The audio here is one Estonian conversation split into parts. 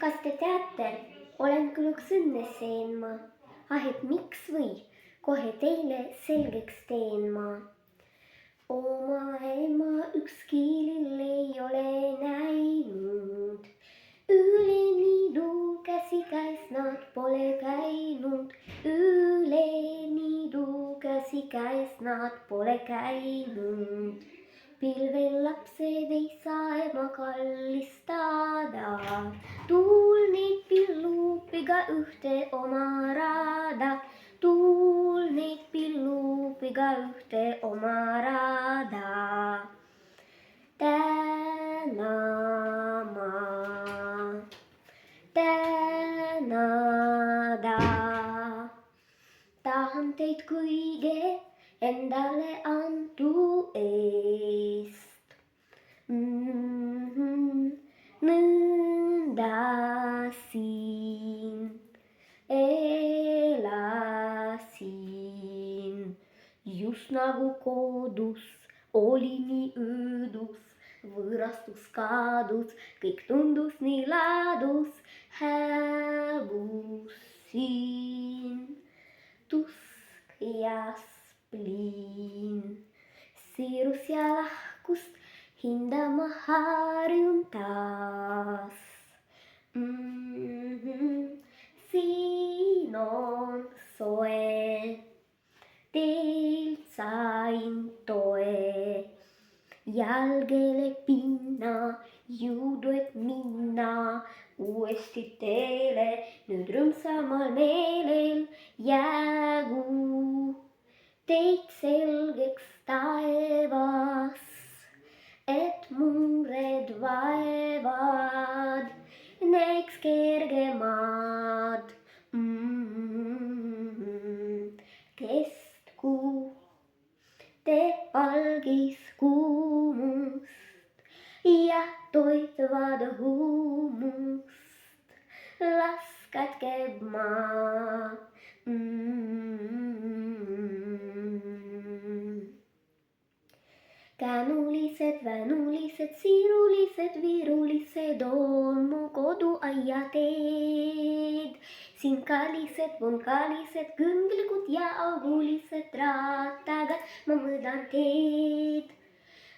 Kas te teate, olen küll üks õnneseen ma, et miks või, kohe teile selgeks teen ma. Oma ema ükski lill ei ole näinud, üle niidu käsikäes nad pole käinud, üle niidu käsikäes nad pole käinud. Pilvel lapsed ei saa ema kallistada, tuul neid pillub iga ühte oma rada, tuul neid pillub iga ühte oma rada. Tänada, tahan teid kõige endale antu eest. Nõnda siin elasin, just nagu kodus oli nii öödus, võõrastus kadus, kõik tundus nii ladus, häbusin, tusk ja spliin, siirus ja lahkust hindama harjun taas. Siin on soe, teilt sain toe, jalgele pinna, jõudu, et minna uuesti teele, nüüd rõõmsamal meelel jäägu teid selgeks taevas, et mured vaevad näiks kergemad. Kestku te algiskuumust ja toitvad huumust, laskatke maa. Känulised, vänulised, siirulised, viirulised on mu koduaiateed. Sinkalised, vonkalised, kõnglikud ja augulised, rattaga ma mõõdan teed.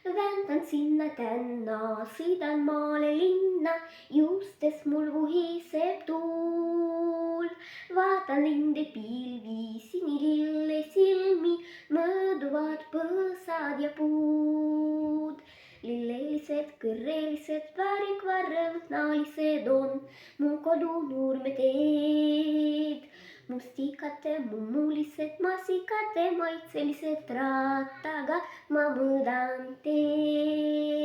Vändan sinna-tänna, sõidan maale linna, juustes mul vuhiseb tuul. Vaatan linde pilvi, sinilille silmi, mööduvad põõsad ja puud. Lillelised, kõrrelised, väärikvarrõnalised on mu kodunurmeteed. Mustikate, mummulised, masikate, maitselised, rattaga ma mõõdan teed.